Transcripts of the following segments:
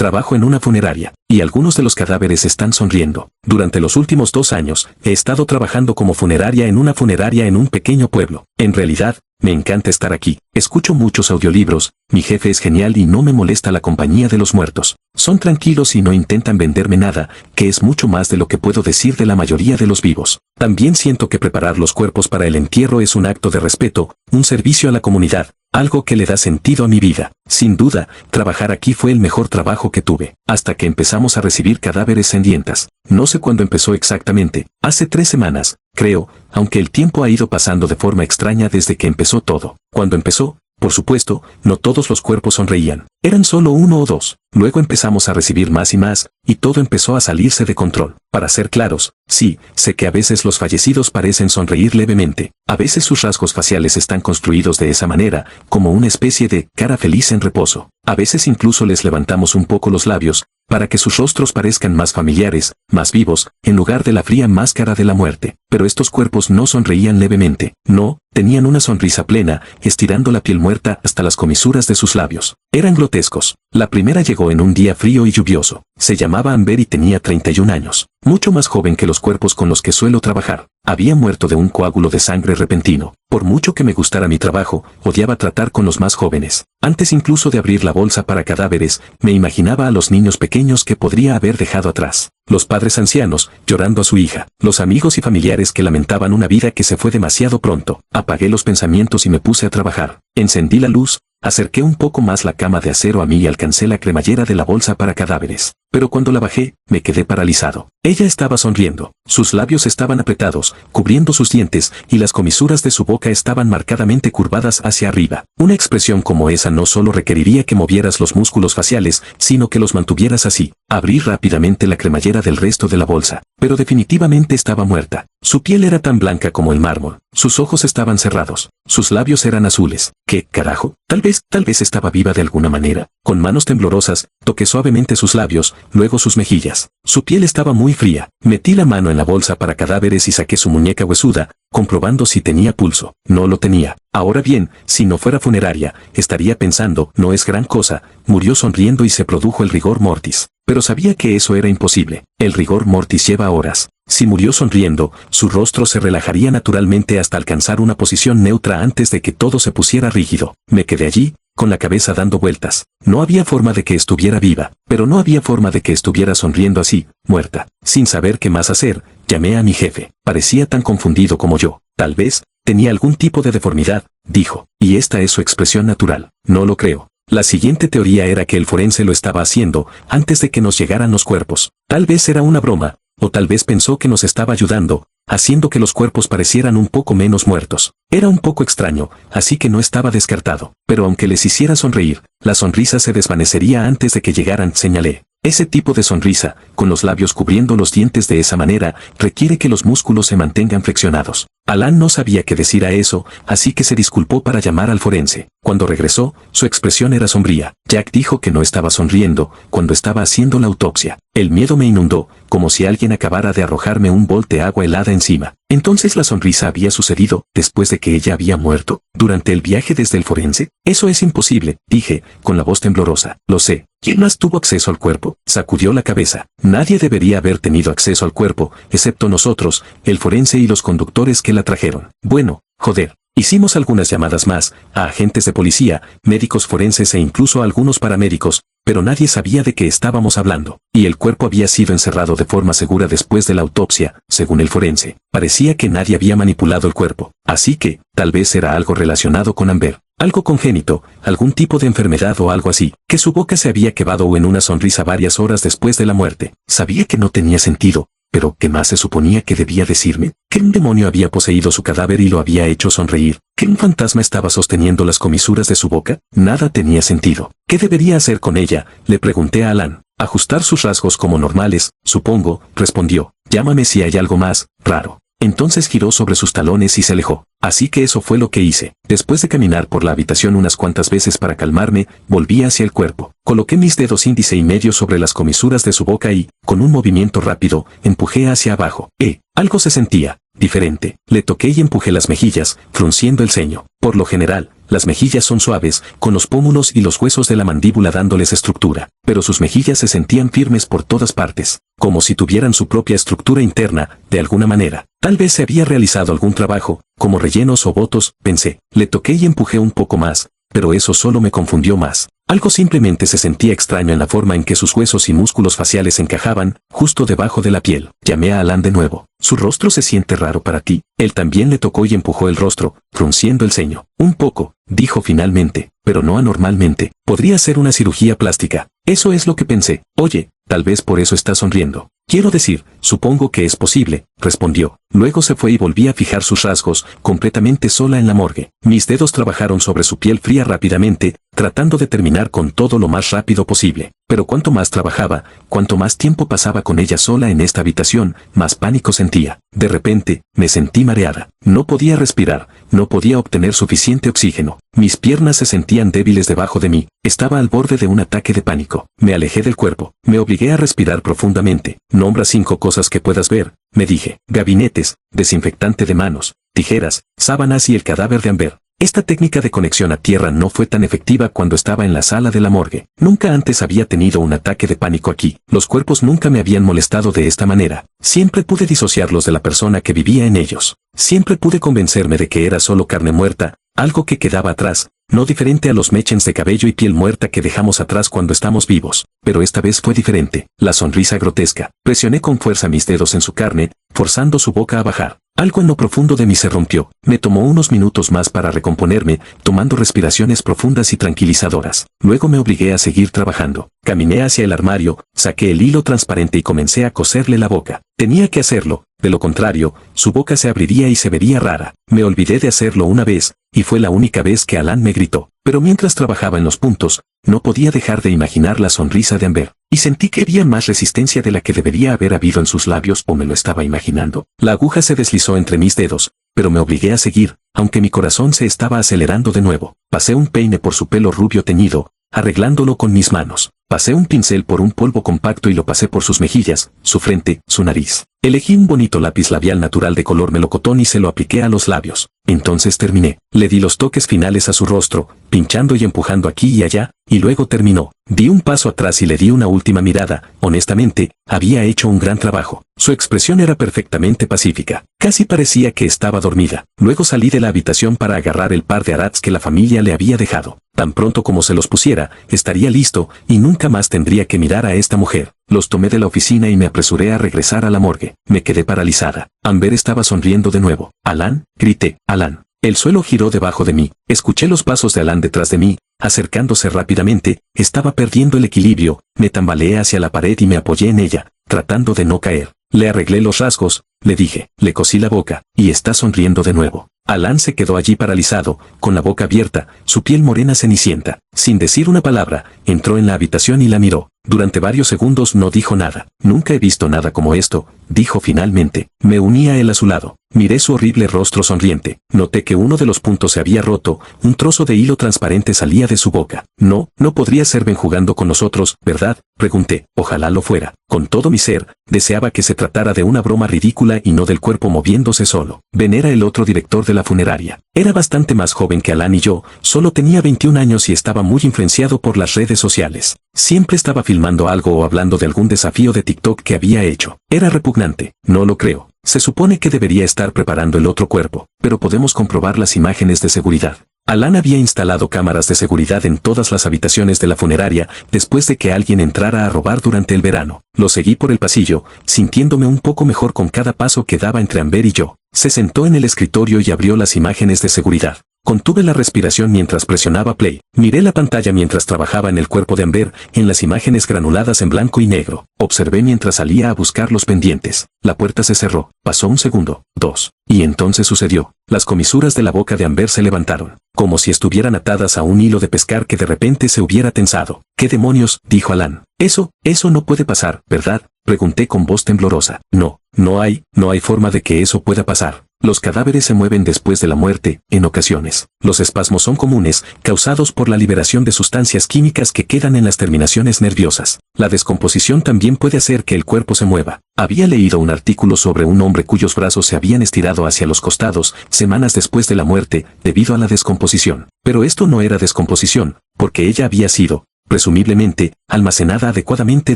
Trabajo en una funeraria, y algunos de los cadáveres están sonriendo. Durante los últimos 2 años, he estado trabajando como funeraria en una funeraria en un pequeño pueblo. En realidad, me encanta estar aquí. Escucho muchos audiolibros, mi jefe es genial y no me molesta la compañía de los muertos. Son tranquilos y no intentan venderme nada, que es mucho más de lo que puedo decir de la mayoría de los vivos. También siento que preparar los cuerpos para el entierro es un acto de respeto, un servicio a la comunidad, algo que le da sentido a mi vida. Sin duda, trabajar aquí fue el mejor trabajo que tuve, hasta que empezamos a recibir cadáveres sedientas. No sé cuándo empezó exactamente, hace 3 semanas, creo, aunque el tiempo ha ido pasando de forma extraña desde que empezó todo. Cuando empezó, por supuesto, no todos los cuerpos sonreían, eran solo 1 o 2. Luego empezamos a recibir más y más, y todo empezó a salirse de control. Para ser claros, sí, sé que a veces los fallecidos parecen sonreír levemente. A veces sus rasgos faciales están construidos de esa manera, como una especie de cara feliz en reposo. A veces incluso les levantamos un poco los labios, para que sus rostros parezcan más familiares, más vivos, en lugar de la fría máscara de la muerte. Pero estos cuerpos no sonreían levemente. No, tenían una sonrisa plena, estirando la piel muerta hasta las comisuras de sus labios. Eran grotescos. La primera llegó en un día frío y lluvioso. Se llamaba Amber y tenía 31 años. Mucho más joven que los cuerpos con los que suelo trabajar. Había muerto de un coágulo de sangre repentino. Por mucho que me gustara mi trabajo, odiaba tratar con los más jóvenes. Antes incluso de abrir la bolsa para cadáveres, me imaginaba a los niños pequeños que podría haber dejado atrás. Los padres ancianos, llorando a su hija. Los amigos y familiares que lamentaban una vida que se fue demasiado pronto. Apagué los pensamientos y me puse a trabajar. Encendí la luz. Acerqué un poco más la cama de acero a mí y alcancé la cremallera de la bolsa para cadáveres. Pero cuando la bajé, me quedé paralizado. Ella estaba sonriendo. Sus labios estaban apretados, cubriendo sus dientes, y las comisuras de su boca estaban marcadamente curvadas hacia arriba. Una expresión como esa no solo requeriría que movieras los músculos faciales, sino que los mantuvieras así. Abrí rápidamente la cremallera del resto de la bolsa, pero definitivamente estaba muerta. Su piel era tan blanca como el mármol. Sus ojos estaban cerrados. Sus labios eran azules. ¿Qué carajo? Tal vez estaba viva de alguna manera. Con manos temblorosas, toqué suavemente sus labios, luego sus mejillas. Su piel estaba muy fría. Metí la mano en la bolsa para cadáveres y saqué su muñeca huesuda, comprobando si tenía pulso. No lo tenía. Ahora bien, si no fuera funeraria, estaría pensando, no es gran cosa, murió sonriendo y se produjo el rigor mortis. Pero sabía que eso era imposible. El rigor mortis lleva horas. Si murió sonriendo, su rostro se relajaría naturalmente hasta alcanzar una posición neutra antes de que todo se pusiera rígido. Me quedé allí, con la cabeza dando vueltas. No había forma de que estuviera viva, pero no había forma de que estuviera sonriendo así, muerta. Sin saber qué más hacer, llamé a mi jefe. Parecía tan confundido como yo. Tal vez, tenía algún tipo de deformidad, dijo. Y esta es su expresión natural. No lo creo. La siguiente teoría era que el forense lo estaba haciendo antes de que nos llegaran los cuerpos. Tal vez era una broma, o tal vez pensó que nos estaba ayudando, haciendo que los cuerpos parecieran un poco menos muertos. Era un poco extraño, así que no estaba descartado. Pero aunque les hiciera sonreír, la sonrisa se desvanecería antes de que llegaran, señalé. Ese tipo de sonrisa, con los labios cubriendo los dientes de esa manera, requiere que los músculos se mantengan flexionados. Alan no sabía qué decir a eso, así que se disculpó para llamar al forense. Cuando regresó, su expresión era sombría. Jack dijo que no estaba sonriendo cuando estaba haciendo la autopsia. El miedo me inundó, como si alguien acabara de arrojarme un bol de agua helada encima. Entonces la sonrisa había sucedido después de que ella había muerto, durante el viaje desde el forense. Eso es imposible, dije, con la voz temblorosa. Lo sé. ¿Quién más tuvo acceso al cuerpo? Sacudió la cabeza. Nadie debería haber tenido acceso al cuerpo, excepto nosotros, el forense y los conductores que la trajeron. Bueno, joder. Hicimos algunas llamadas más, a agentes de policía, médicos forenses e incluso a algunos paramédicos, pero nadie sabía de qué estábamos hablando. Y el cuerpo había sido encerrado de forma segura después de la autopsia, según el forense. Parecía que nadie había manipulado el cuerpo. Así que, tal vez era algo relacionado con Amber. Algo congénito, algún tipo de enfermedad o algo así, que su boca se había quedado en una sonrisa varias horas después de la muerte. Sabía que no tenía sentido, pero ¿qué más se suponía que debía decirme? ¿Que un demonio había poseído su cadáver y lo había hecho sonreír? ¿Que un fantasma estaba sosteniendo las comisuras de su boca? Nada tenía sentido. ¿Qué debería hacer con ella? Le pregunté a Alan. Ajustar sus rasgos como normales, supongo, respondió. Llámame si hay algo más raro. Entonces giró sobre sus talones y se alejó. Así que eso fue lo que hice. Después de caminar por la habitación unas cuantas veces para calmarme, volví hacia el cuerpo. Coloqué mis dedos índice y medio sobre las comisuras de su boca y, con un movimiento rápido, empujé hacia abajo. Algo se sentía diferente. Le toqué y empujé las mejillas, frunciendo el ceño. Por lo general, Las mejillas son suaves, con los pómulos y los huesos de la mandíbula dándoles estructura, pero sus mejillas se sentían firmes por todas partes, como si tuvieran su propia estructura interna, de alguna manera. Tal vez se había realizado algún trabajo, como rellenos o votos, pensé. Le toqué y empujé un poco más, pero eso solo me confundió más. Algo simplemente se sentía extraño en la forma en que sus huesos y músculos faciales encajaban, justo debajo de la piel. Llamé a Alan de nuevo. ¿Su rostro se siente raro para ti? Él también le tocó y empujó el rostro, frunciendo el ceño. Un poco, dijo finalmente, pero no anormalmente. Podría ser una cirugía plástica. Eso es lo que pensé. Oye, tal vez por eso está sonriendo. Quiero decir, supongo que es posible, respondió. Luego se fue y volví a fijar sus rasgos, completamente sola en la morgue. Mis dedos trabajaron sobre su piel fría rápidamente, tratando de terminar con todo lo más rápido posible. Pero cuanto más trabajaba, cuanto más tiempo pasaba con ella sola en esta habitación, más pánico sentía. De repente, me sentí mareada. No podía respirar, no podía obtener suficiente oxígeno. Mis piernas se sentían débiles debajo de mí. Estaba al borde de un ataque de pánico. Me alejé del cuerpo. Me obligué a respirar profundamente. Nombra 5 cosas que puedas ver, me dije. Gabinetes, desinfectante de manos, tijeras, sábanas y el cadáver de Amber. Esta técnica de conexión a tierra no fue tan efectiva cuando estaba en la sala de la morgue. Nunca antes había tenido un ataque de pánico aquí. Los cuerpos nunca me habían molestado de esta manera. Siempre pude disociarlos de la persona que vivía en ellos. Siempre pude convencerme de que era solo carne muerta, algo que quedaba atrás, no diferente a los mechens de cabello y piel muerta que dejamos atrás cuando estamos vivos. Pero esta vez fue diferente. La sonrisa grotesca. Presioné con fuerza mis dedos en su carne, forzando su boca a bajar. Algo en lo profundo de mí se rompió. Me tomó unos minutos más para recomponerme, tomando respiraciones profundas y tranquilizadoras. Luego me obligué a seguir trabajando. Caminé hacia el armario, saqué el hilo transparente y comencé a coserle la boca. Tenía que hacerlo, de lo contrario, su boca se abriría y se vería rara. Me olvidé de hacerlo una vez, y fue la única vez que Alan me gritó. Pero mientras trabajaba en los puntos, no podía dejar de imaginar la sonrisa de Amber. Y sentí que había más resistencia de la que debería haber habido en sus labios, o me lo estaba imaginando. La aguja se deslizó entre mis dedos, pero me obligué a seguir, aunque mi corazón se estaba acelerando de nuevo. Pasé un peine por su pelo rubio teñido, arreglándolo con mis manos. Pasé un pincel por un polvo compacto y lo pasé por sus mejillas, su frente, su nariz. Elegí un bonito lápiz labial natural de color melocotón y se lo apliqué a los labios. Entonces terminé. Le di los toques finales a su rostro, pinchando y empujando aquí y allá, y luego terminó. Di un paso atrás y le di una última mirada. Honestamente, había hecho un gran trabajo. Su expresión era perfectamente pacífica. Casi parecía que estaba dormida. Luego salí de la habitación para agarrar el par de arats que la familia le había dejado. Tan pronto como se los pusiera, estaría listo, y nunca más tendría que mirar a esta mujer. Los tomé de la oficina y me apresuré a regresar a la morgue. Me quedé paralizada. Amber estaba sonriendo de nuevo. «Alan», grité. «Alan». El suelo giró debajo de mí. Escuché los pasos de Alan detrás de mí, acercándose rápidamente. Estaba perdiendo el equilibrio. Me tambaleé hacia la pared y me apoyé en ella, tratando de no caer. Le arreglé los rasgos, le dije. Le cosí la boca, y está sonriendo de nuevo. Alan se quedó allí paralizado, con la boca abierta, su piel morena cenicienta. Sin decir una palabra, entró en la habitación y la miró. Durante varios segundos no dijo nada. «Nunca he visto nada como esto», dijo finalmente. Me uní a él a su lado. Miré su horrible rostro sonriente. Noté que uno de los puntos se había roto, un trozo de hilo transparente salía de su boca. «No podría ser Ben jugando con nosotros, ¿verdad?», pregunté. «Ojalá lo fuera». Con todo mi ser, deseaba que se tratara de una broma ridícula y no del cuerpo moviéndose solo. Ben era el otro director de la funeraria. Era bastante más joven que Alan y yo, solo tenía 21 años y estaba muy influenciado por las redes sociales. Siempre estaba filmando algo o hablando de algún desafío de TikTok que había hecho. Era repugnante. No lo creo. Se supone que debería estar preparando el otro cuerpo, pero podemos comprobar las imágenes de seguridad. Alan había instalado cámaras de seguridad en todas las habitaciones de la funeraria después de que alguien entrara a robar durante el verano. Lo seguí por el pasillo, sintiéndome un poco mejor con cada paso que daba entre Amber y yo. Se sentó en el escritorio y abrió las imágenes de seguridad. Contuve la respiración mientras presionaba play. Miré la pantalla mientras trabajaba en el cuerpo de Amber, en las imágenes granuladas en blanco y negro. Observé mientras salía a buscar los pendientes. La puerta se cerró. Pasó un segundo, 2. Y entonces sucedió. Las comisuras de la boca de Amber se levantaron, como si estuvieran atadas a un hilo de pescar que de repente se hubiera tensado. «¿Qué demonios?», dijo Alan. Eso no puede pasar, ¿verdad?», pregunté con voz temblorosa. No hay forma de que eso pueda pasar. Los cadáveres se mueven después de la muerte, en ocasiones. Los espasmos son comunes, causados por la liberación de sustancias químicas que quedan en las terminaciones nerviosas. La descomposición también puede hacer que el cuerpo se mueva. Había leído un artículo sobre un hombre cuyos brazos se habían estirado hacia los costados, semanas después de la muerte, debido a la descomposición. Pero esto no era descomposición, porque ella había sido, presumiblemente, almacenada adecuadamente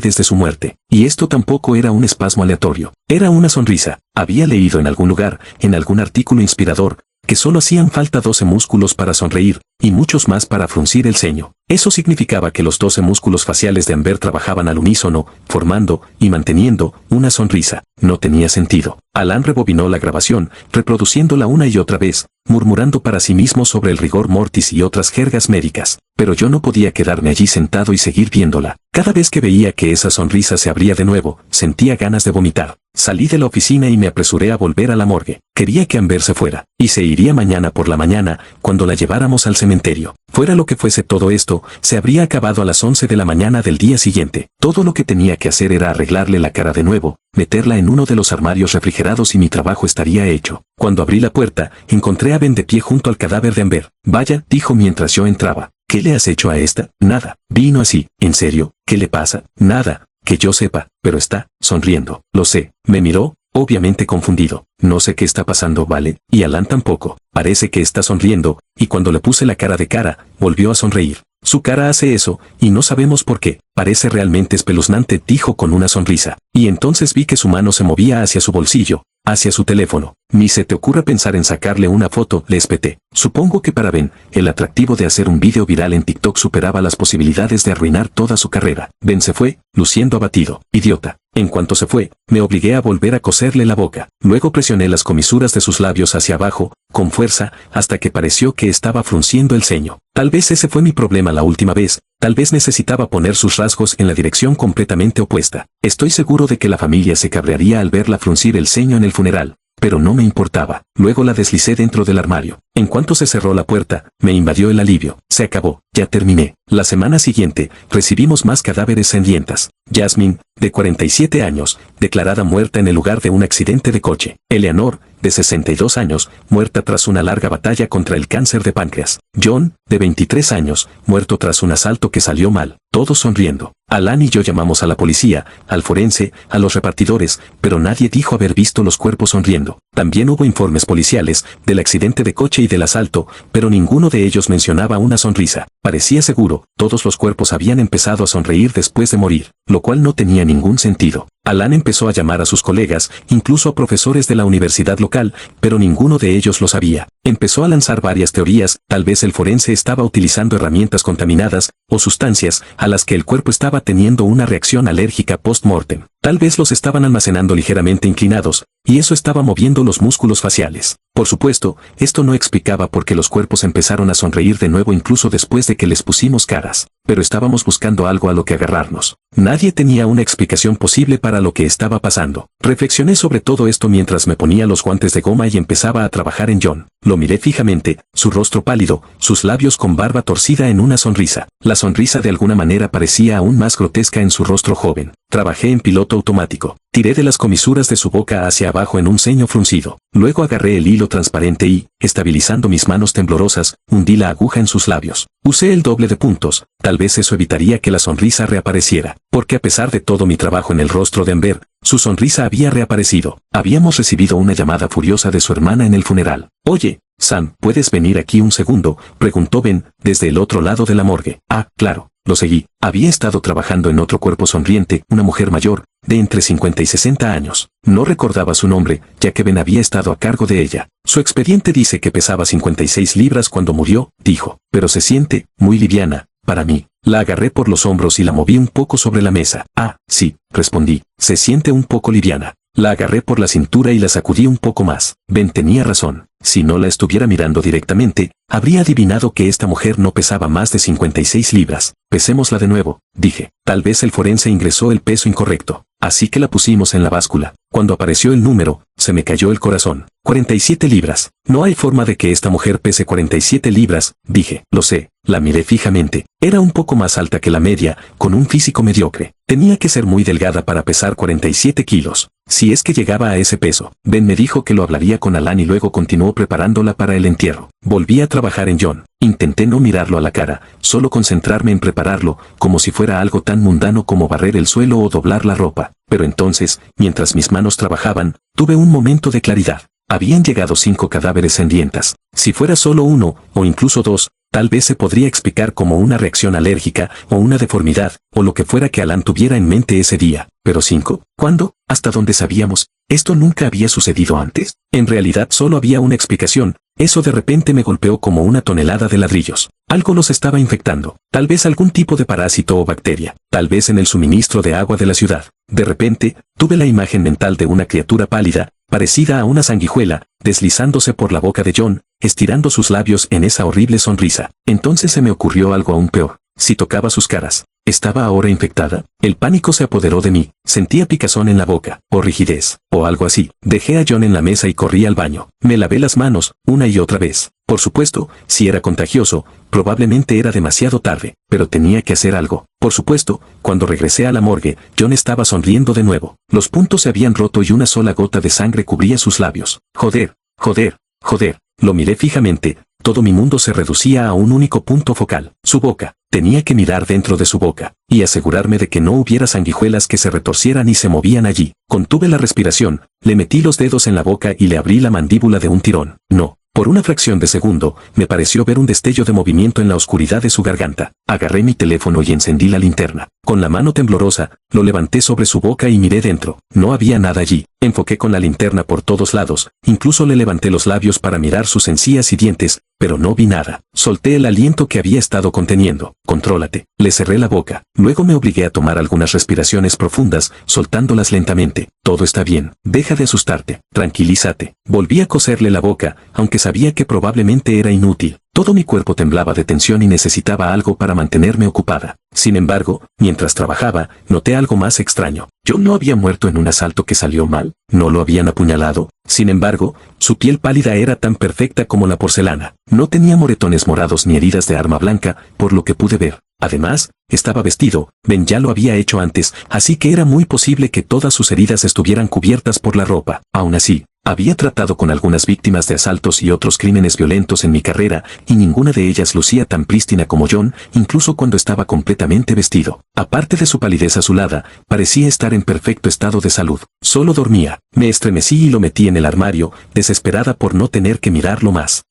desde su muerte. Y esto tampoco era un espasmo aleatorio. Era una sonrisa. Había leído en algún lugar, en algún artículo inspirador, que solo hacían falta 12 músculos para sonreír, y muchos más para fruncir el ceño. Eso significaba que los 12 músculos faciales de Amber trabajaban al unísono, formando y manteniendo una sonrisa. No tenía sentido. Alan rebobinó la grabación, reproduciéndola una y otra vez, murmurando para sí mismo sobre el rigor mortis y otras jergas médicas. Pero yo no podía quedarme allí sentado y seguir viéndola. Cada vez que veía que esa sonrisa se abría de nuevo, sentía ganas de vomitar. Salí de la oficina y me apresuré a volver a la morgue. Quería que Amber se fuera, y se iría mañana por la mañana, cuando la lleváramos al cementerio. Fuera lo que fuese todo esto, se habría acabado a las 11 de la mañana del día siguiente. Todo lo que tenía que hacer era arreglarle la cara de nuevo, meterla en uno de los armarios refrigerados y mi trabajo estaría hecho. Cuando abrí la puerta, encontré a Ben de pie junto al cadáver de Amber. Vaya, dijo mientras yo entraba. ¿Qué le has hecho a esta? Nada. Vino así. ¿En serio? ¿Qué le pasa? Nada. Que yo sepa, pero está sonriendo. Lo sé. Me miró, obviamente confundido. No sé qué está pasando, ¿vale? Y Alan tampoco. Parece que está sonriendo, y cuando le puse la cara de cara, volvió a sonreír. Su cara hace eso, y no sabemos por qué. Parece realmente espeluznante, dijo con una sonrisa. Y entonces vi que su mano se movía hacia su bolsillo, hacia su teléfono. Ni se te ocurra pensar en sacarle una foto, le espeté. Supongo que para Ben, el atractivo de hacer un vídeo viral en TikTok superaba las posibilidades de arruinar toda su carrera. Ben se fue, luciendo abatido. Idiota. En cuanto se fue, me obligué a volver a coserle la boca. Luego presioné las comisuras de sus labios hacia abajo, con fuerza, hasta que pareció que estaba frunciendo el ceño. Tal vez ese fue mi problema la última vez, tal vez necesitaba poner sus rasgos en la dirección completamente opuesta. Estoy seguro de que la familia se cabrearía al verla fruncir el ceño en el funeral, pero no me importaba. Luego la deslicé dentro del armario. En cuanto se cerró la puerta, me invadió el alivio. Se acabó, ya terminé. La semana siguiente, recibimos más cadáveres sangrientas. Jasmine, de 47 años, declarada muerta en el lugar de un accidente de coche. Eleanor, de 62 años, muerta tras una larga batalla contra el cáncer de páncreas. John, de 23 años, muerto tras un asalto que salió mal. Todos sonriendo. Alan y yo llamamos a la policía, al forense, a los repartidores, pero nadie dijo haber visto los cuerpos sonriendo. También hubo informes policiales del accidente de coche y del asalto, pero ninguno de ellos mencionaba una sonrisa. Parecía seguro, todos los cuerpos habían empezado a sonreír después de morir, lo cual no tenía ningún sentido. Alan empezó a llamar a sus colegas, incluso a profesores de la universidad local, pero ninguno de ellos lo sabía. Empezó a lanzar varias teorías, tal vez el forense estaba utilizando herramientas contaminadas, o sustancias, a las que el cuerpo estaba teniendo una reacción alérgica post-mortem. Tal vez los estaban almacenando ligeramente inclinados, y eso estaba moviendo los músculos faciales. Por supuesto, esto no explicaba por qué los cuerpos empezaron a sonreír de nuevo incluso después de que les pusimos caras. Pero estábamos buscando algo a lo que agarrarnos. Nadie tenía una explicación posible para lo que estaba pasando. Reflexioné sobre todo esto mientras me ponía los guantes de goma y empezaba a trabajar en John. Lo miré fijamente, su rostro pálido, sus labios con barba torcida en una sonrisa. La sonrisa de alguna manera parecía aún más grotesca en su rostro joven. Trabajé en piloto automático. Tiré de las comisuras de su boca hacia abajo en un ceño fruncido. Luego agarré el hilo transparente y, estabilizando mis manos temblorosas, hundí la aguja en sus labios. Usé el doble de puntos. Tal vez eso evitaría que la sonrisa reapareciera. Porque a pesar de todo mi trabajo en el rostro de Amber, su sonrisa había reaparecido. Habíamos recibido una llamada furiosa de su hermana en el funeral. Oye, Sam, ¿puedes venir aquí un segundo?, preguntó Ben, desde el otro lado de la morgue. Ah, claro. Lo seguí. Había estado trabajando en otro cuerpo sonriente, una mujer mayor, de entre 50 y 60 años. No recordaba su nombre, ya que Ben había estado a cargo de ella. Su expediente dice que pesaba 56 libras cuando murió, dijo. Pero se siente muy liviana, para mí. La agarré por los hombros y la moví un poco sobre la mesa. Ah, sí, respondí. Se siente un poco liviana. La agarré por la cintura y la sacudí un poco más. Ben tenía razón. Si no la estuviera mirando directamente, habría adivinado que esta mujer no pesaba más de 56 libras. Pesémosla de nuevo, dije. Tal vez el forense ingresó el peso incorrecto. Así que la pusimos en la báscula. Cuando apareció el número, se me cayó el corazón. 47 libras. No hay forma de que esta mujer pese 47 libras, dije. Lo sé, La miré fijamente. Era un poco más alta que la media, con un físico mediocre. Tenía que ser muy delgada para pesar 47 kilos. Si es que llegaba a ese peso. Ben me dijo que lo hablaría con Alan y luego continuó preparándola para el entierro. Volví a trabajar en John. Intenté no mirarlo a la cara, solo concentrarme en prepararlo, como si fuera algo tan mundano como barrer el suelo o doblar la ropa. Pero entonces, mientras mis manos trabajaban, tuve un momento de claridad. Habían llegado 5 cadáveres sangrientas. Si fuera solo uno, o incluso 2, tal vez se podría explicar como una reacción alérgica, o una deformidad, o lo que fuera que Alan tuviera en mente ese día. ¿Pero 5? ¿Cuándo? ¿Hasta dónde sabíamos? ¿Esto nunca había sucedido antes? En realidad solo había una explicación. Eso de repente me golpeó como una tonelada de ladrillos. Algo los estaba infectando. Tal vez algún tipo de parásito o bacteria. Tal vez en el suministro de agua de la ciudad. De repente, tuve la imagen mental de una criatura pálida, parecida a una sanguijuela, deslizándose por la boca de John, estirando sus labios en esa horrible sonrisa. Entonces se me ocurrió algo aún peor. Si tocaba sus caras, ¿estaba ahora infectada? El pánico se apoderó de mí. Sentía picazón en la boca, o rigidez, o algo así. Dejé a John en la mesa y corrí al baño. Me lavé las manos, una y otra vez. Por supuesto, si era contagioso, probablemente era demasiado tarde, pero tenía que hacer algo. Por supuesto, cuando regresé a la morgue, John estaba sonriendo de nuevo. Los puntos se habían roto y una sola gota de sangre cubría sus labios. Joder, joder, joder. Lo miré fijamente. Todo mi mundo se reducía a un único punto focal, su boca. Tenía que mirar dentro de su boca, y asegurarme de que no hubiera sanguijuelas que se retorcieran y se movían allí. Contuve la respiración, le metí los dedos en la boca y le abrí la mandíbula de un tirón. No. Por una fracción de segundo, me pareció ver un destello de movimiento en la oscuridad de su garganta. Agarré mi teléfono y encendí la linterna. Con la mano temblorosa, lo levanté sobre su boca y miré dentro. No había nada allí. Enfoqué con la linterna por todos lados, incluso le levanté los labios para mirar sus encías y dientes, pero no vi nada. Solté el aliento que había estado conteniendo. Contrólate. Le cerré la boca. Luego me obligué a tomar algunas respiraciones profundas, soltándolas lentamente. Todo está bien. Deja de asustarte. Tranquilízate. Volví a coserle la boca, aunque sabía que probablemente era inútil. Todo mi cuerpo temblaba de tensión y necesitaba algo para mantenerme ocupada. Sin embargo, mientras trabajaba, noté algo más extraño. Yo no había muerto en un asalto que salió mal. No lo habían apuñalado. Sin embargo, su piel pálida era tan perfecta como la porcelana. No tenía moretones morados ni heridas de arma blanca, por lo que pude ver. Además, estaba vestido. Ben ya lo había hecho antes, así que era muy posible que todas sus heridas estuvieran cubiertas por la ropa. Aún así, había tratado con algunas víctimas de asaltos y otros crímenes violentos en mi carrera, y ninguna de ellas lucía tan prístina como John, incluso cuando estaba completamente vestido. Aparte de su palidez azulada, parecía estar en perfecto estado de salud. Solo dormía. Me estremecí y lo metí en el armario, desesperada por no tener que mirarlo más.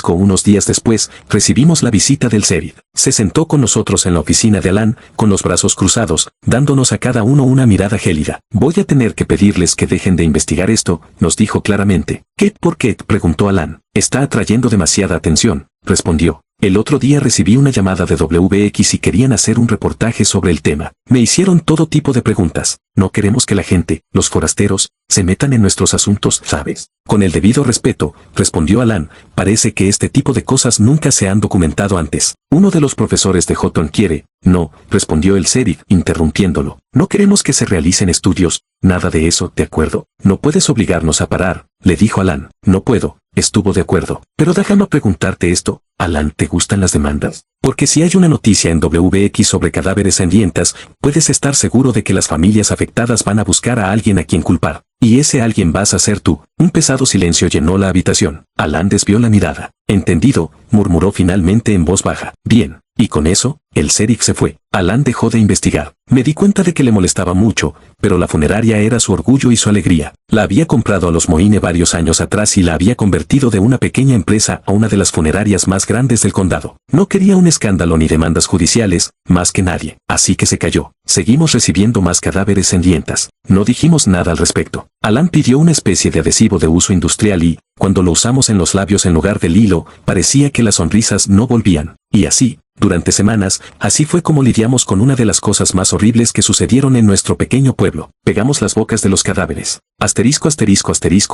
Unos días después, recibimos la visita del sheriff. Se sentó con nosotros en la oficina de Alan, con los brazos cruzados, dándonos a cada uno una mirada gélida. Voy a tener que pedirles que dejen de investigar esto, nos dijo claramente. ¿Qué? ¿Por qué? Preguntó Alan. Está atrayendo demasiada atención, respondió. El otro día recibí una llamada de WX y querían hacer un reportaje sobre el tema. Me hicieron todo tipo de preguntas. No queremos que la gente, los forasteros, se metan en nuestros asuntos, ¿sabes? Con el debido respeto, respondió Alan, parece que este tipo de cosas nunca se han documentado antes. Uno de los profesores de Houghton quiere. No, respondió el sheriff, interrumpiéndolo. No queremos que se realicen estudios, nada de eso, ¿de acuerdo? No puedes obligarnos a parar, le dijo Alan. No puedo, estuvo de acuerdo. Pero déjame preguntarte esto, Alan, ¿te gustan las demandas? Porque si hay una noticia en WX sobre cadáveres sangrientas, puedes estar seguro de que las familias afectadas van a buscar a alguien a quien culpar. Y ese alguien vas a ser tú. Un pesado silencio llenó la habitación. Alan desvió la mirada. Entendido, murmuró finalmente en voz baja. Bien. Y con eso, el sheriff se fue. Alan dejó de investigar. Me di cuenta de que le molestaba mucho, pero la funeraria era su orgullo y su alegría. La había comprado a los Moine varios años atrás y la había convertido de una pequeña empresa a una de las funerarias más grandes del condado. No quería un escándalo ni demandas judiciales, más que nadie. Así que se calló. Seguimos recibiendo más cadáveres sangrientas. No dijimos nada al respecto. Alan pidió una especie de adhesivo de uso industrial y, cuando lo usamos en los labios en lugar del hilo, parecía que las sonrisas no volvían. Y así, durante semanas, así fue como lidiamos con una de las cosas más horribles que sucedieron en nuestro pequeño pueblo. Pegamos las bocas de los cadáveres.